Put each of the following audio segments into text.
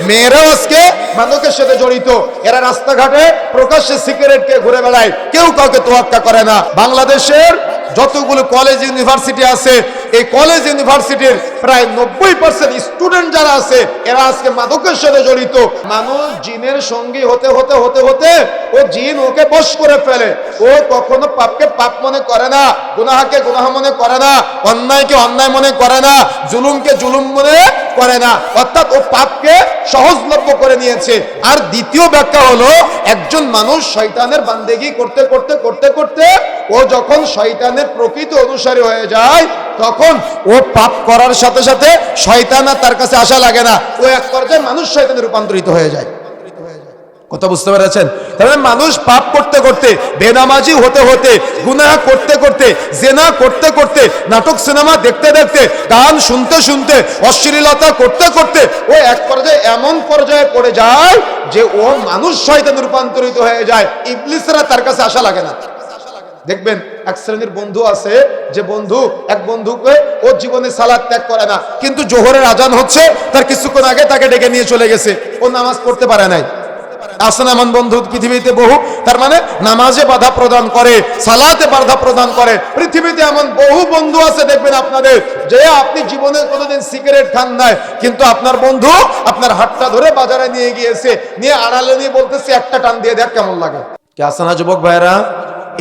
মেয়েরাও আজকে মাদকের সাথে জড়িত। এরা রাস্তাঘাটে প্রকাশ্যে সিগারেটকে ঘুরে বেড়ায়, কেউ কাউকে তোয়াক্কা করে না। বাংলাদেশের যতগুলো কলেজ ইউনিভার্সিটি আছে, এই কলেজ ইউনিভার্সিটির প্রায় 90% স্টুডেন্ট যারা আছে এরা আজকে মাদকের সাথে জড়িত। মানুষ জিনের সঙ্গী হতে হতে হতে হতে ও জিন ওকে বশ করে ফেলে। ও কখনো পাপকে পাপ মনে করে না, গুনাহকে গুনাহ মনে করে না, অন্যায়কে অন্যায় মনে করে না, জুলুমকে জুলুম মনে করে না। অর্থাৎ ও পাপকে সহজলভ্য করে নিয়েছে। আর দ্বিতীয় ব্যাখ্যা হলো, একজন মানুষ শয়তানের বান্দেগি করতে করতে করতে করতে ও যখন শয়তানের প্রকৃত অনুসারী হয়ে যায়, তখন ও পাপ করার সাথে সাথে শয়তান আর তার কাছে আসা লাগে না। ও এক পর্যায়ে মানুষ শয়তানে রূপান্তরিত হয়ে যায়। কথা বুঝতে পেরেছেন? তাহলে মানুষ পাপ করতে করতে, বেনামাজি হতে হতে, গুনাহ করতে করতে, জেনা করতে করতে, নাটক সিনেমা দেখতে দেখতে, গান শুনতে শুনতে, অশ্লীলতা করতে করতে ও এক পর্যায়ে এমন পর্যায়ে পড়ে যায় যে ও মানুষ শয়তানে রূপান্তরিত হয়ে যায়। ইবলিসরা তার কাছে আসা লাগে না। দেখবেন এক শ্রেণীর বন্ধু আছে, যে বন্ধু এক বন্ধুকে ও জীবনে সালাত ত্যাগ করে না, কিন্তু জোহরের আজান হচ্ছে তার কিছুক্ষণ আগে তাকে ডেকে নিয়ে চলে গেছে, ও নামাজ পড়তে পারে নাই। আসেন এমন বন্ধু পৃথিবীতে বহু। তার মানে নামাজে বাধা প্রদান করে, সালাতে বাধা প্রদান করে। পৃথিবীতে এমন বহু বন্ধু আছে দেখবেন আপনাদের, যে আপনি জীবনে কোনোদিন সিগারেট খান নাই, কিন্তু আপনার বন্ধু আপনার হাতটা ধরে বাজারে নিয়ে গিয়েছে, নিয়ে আড়ালে নিয়ে বলতেছে একটা টান দিয়ে দেখ কেমন লাগে। কে আছে না যুবক ভাইরা?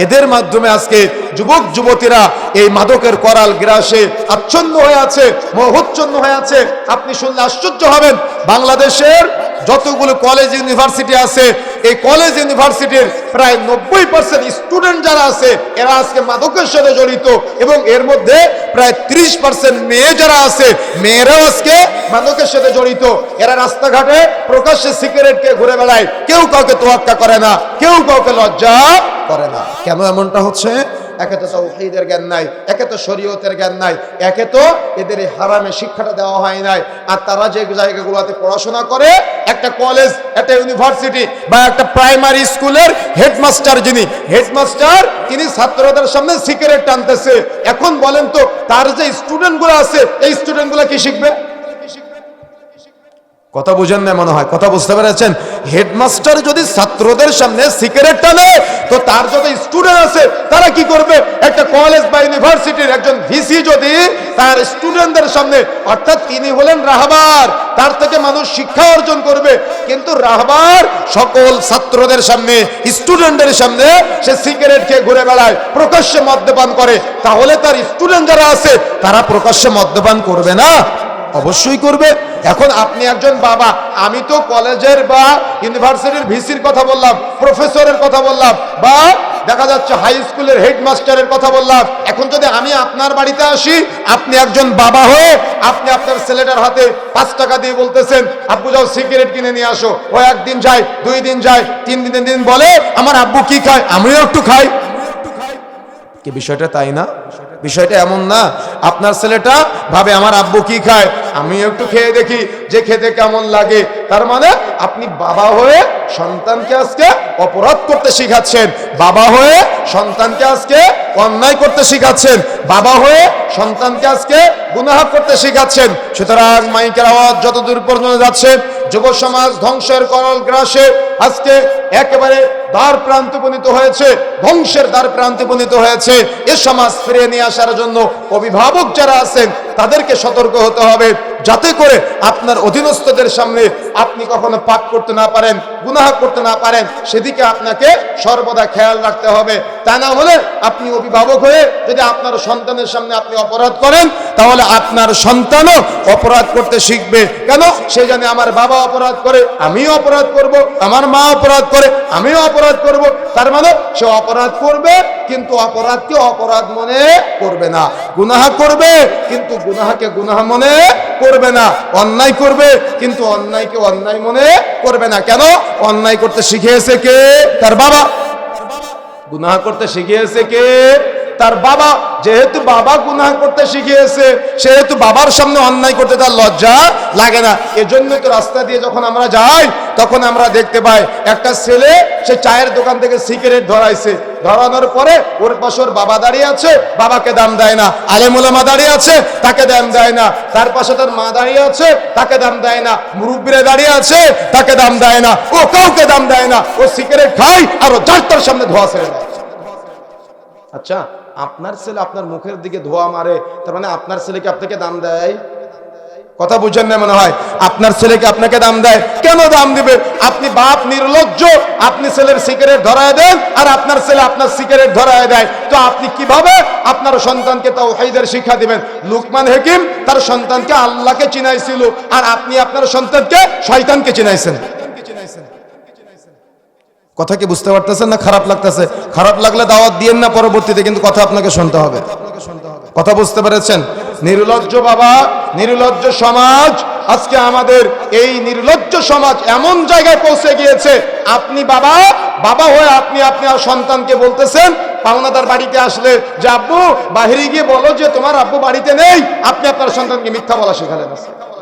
এদের মাধ্যমে আজকে যুবক যুবতীরা এই মাদকের করাল গ্রাসে আচ্ছন্ন হয়ে আছে, মোহচ্ছন্ন হয়ে আছে। আপনি শুনলে আশ্চর্য হবেন, বাংলাদেশের যতগুলো কলেজ ইউনিভার্সিটি আছে, এই কলেজ ইউনিভার্সিটির প্রায় 90% স্টুডেন্ট যারা আছে এরা আজকে মাদকের সাথে জড়িত। এবং এর মধ্যে প্রায় 30% মেয়ে যারা আছে, মেয়েরাও আজকে মাদকের সাথে জড়িত। এরা রাস্তাঘাটে প্রকাশ্যে সিগারেটকে ঘুরে বেড়ায়, কেউ কাউকে তোয়াক্কা করে না, কেউ কাউকে লজ্জা করে না। কেন এমনটা হচ্ছে? একে তো তাওহীদের জ্ঞান নাই, একে তো শরীয়তের জ্ঞান নাই, একে তো এদের এই হারামে শিক্ষাটা দেওয়া হয় নাই। আর তারা যে জায়গাগুলোতে পড়াশোনা করে, একটা কলেজ, একটা ইউনিভার্সিটি বা একটা প্রাইমারি স্কুলের হেডমাস্টার, যিনি হেডমাস্টার, তিনি ছাত্রদের সামনে সিগারেট টানতেছে। এখন বলেন তো, তার যে স্টুডেন্টগুলো আছে, এই স্টুডেন্টগুলো কি শিখবে? কথা বুঝেন না মনে হয়। কথা বুঝতে পেরেছেন? হেডমাস্টার যদি ছাত্রদের সামনে সিগারেট টানে, তো তার যত স্টুডেন্ট আছে তারা কি করবে? একটা কলেজ বা ইউনিভার্সিটির একজন ভিসি যদি তার স্টুডেন্টদের সামনে, অর্থাৎ তিনি হলেন রাহবার, তার থেকে মানুষ শিক্ষা অর্জন করবে, কিন্তু রাহবার সকল ছাত্রদের সামনে, স্টুডেন্টদের সামনে সে সিগারেট খেয়ে ঘুরে বেড়ায়, প্রকাশ্যে মদ্যপান করে, তাহলে তার স্টুডেন্ট যারা আছে তারা প্রকাশ্যে মদ্যপান করবে না? অবশ্যই করবে। এখন আপনি একজন বাবা, আমি তো কলেজের বা ইউনিভার্সিটির ভিসির কথা বললাম, প্রফেসরের কথা বললাম, বা দেখা যাচ্ছে হাই স্কুলের হেডমাস্টারের কথা বললাম। এখন যদি আমি আপনার বাড়িতে আসি, আপনি একজন বাবা হয়ে আপনি আপনার ছেলেটার হাতে 5 টাকা দিয়ে বলতেছেন, আব্বু যাও সিগারেট কিনে নিয়ে আসো। ও একদিন যায়, 2 দিন যায়, 3 দিন বলে আমার আব্বু কি খায়, আমিও একটু খাই। কি বিষয়টা তাই না? বিষয়টা এমন না। আপনার ছেলেটা ভাবে আমার আব্বু কি খায়, আমি একটু খেয়ে দেখি যে খেতে কেমন লাগে। তার মানে আপনি বাবা হয়ে সন্তানকে আজকে অপরাধ করতে শিখাচ্ছেন, বাবা হয়ে সন্তানকে আজকে অন্যায় করতে শিখাচ্ছেন, বাবা হয়ে সন্তানকে আজকে গুনাহ করতে শিখাচ্ছেন। সুতরাং মাইকের আওয়াজ যতদূর পর্যন্ত যাচ্ছে, যুব সমাজ ধ্বংসের করল গ্রাসে আজকে একেবারে দ্বার প্রান্তে উপনীত হয়েছে, ধ্বংসের দ্বার প্রান্তে উপনীত হয়েছে। এ সমাজ ফিরিয়ে নিয়ে আসার জন্য অভিভাবক যারা আছেন তাদেরকে সতর্ক হতে হবে, যাতে করে আপনার অধীনস্থদের সামনে আপনি কখনো পাপ করতে না পারেন, গুনাহ করতে না পারেন, সেদিকে আপনাকে সর্বদা খেয়াল রাখতে হবে। তা না হলে আপনি অভিভাবক হয়ে যদি আপনার সন্তানের সামনে আপনি অপরাধ করেন, তাহলে আপনার সন্তানও অপরাধ করতে শিখবে। কেন? সে জানে আমার বাবা অপরাধ করে, আমিও অপরাধ করব, আমার মা অপরাধ করে, আমিও অপরাধ করব। তার মানে সে অপরাধ করবে, কিন্তু অপরাধকে অপরাধ মনে করবে না, গুনাহ করবে কিন্তু গুনাহকে গুনাহ মনে করবে না, অন্যায় করবে কিন্তু অন্যায়কে অন্যায় মনে করবে না। কেন? অন্যায় করতে শিখিয়েছে কে? তার বাবা। গুনাহ করতে শিখিয়েছে কে? তার বাবা যেহেতু বাবা গুনাহ করতে শিখিয়েছে, সেহেতু বাবার সামনে অন্যায় করতে তার লজ্জা লাগে না। এজন্য তো রাস্তা দিয়ে যখন আমরা যাই তখন আমরা দেখতে পাই একটা ছেলে সে চায়ের দোকান থেকে সিগারেট ধরাইছে, ধরানোর পরে ওর পাশে ওর বাবা দাঁড়িয়ে আছে, বাবাকে দাম দেয় না। আলেম ওলামা দাঁড়িয়ে আছে, তাকে দাম দেয় না। তার পাশে তার মা দাঁড়িয়ে আছে, তাকে দাম দেয় না। মুরব্বীরা দাঁড়িয়ে আছে, তাকে দাম দেয় না। ও কাউকে দাম দেয় না, ও সিগারেট খায় আর ও যার তার সামনে ধোয়া ছেড়ে দেয়। আচ্ছা, আপনার ছেলে আপনার মুখের দিকে ধোয়া মারে, তার মানে আপনার ছেলেকে আপনাকে দাম দেয়? কথা বুঝেন না মনে হয়। আপনার ছেলেকে আপনাকে দাম দেয়, কেন দাম দিবে? আপনি বাপ নির্লজ্জ, আপনি ছেলের সিগারেট ধরায় দেন আর আপনার ছেলে আপনার সিগারেট ধরায় দেয়। তো আপনি কিভাবে আপনার সন্তানকে তাওহীদের শিক্ষা দিবেন? লুকমান হাকিম তার সন্তানকে আল্লাহকে চিনাইছিল, আর আপনি আপনার সন্তানকে শয়তানকে চিনাইছেন। কথা কি বুঝতে পারতেছেন না? খারাপ লাগতেছে? খারাপ লাগলে দাওয়াত দিয়েন না পরবর্তীতে, কিন্তু কথা আপনাকে শুনতে হবে। কথা বুঝতে পেরেছেন? নির্লজ্জ বাবা, নির্লজ্জ সমাজ। আজকে আমাদের এই নির্লজ্জ সমাজ এমন জায়গায় পৌঁছে গিয়েছে, আপনি বাবা, বাবা হয়ে আপনি আপনার সন্তানকে বলতেছেন পাওনাদার বাড়িতে আসলে যে আব্বু বাহিরে গিয়ে বলো যে তোমার আব্বু বাড়িতে নেই, আপনি আপনার সন্তানকে মিথ্যা বলা শেখালেন।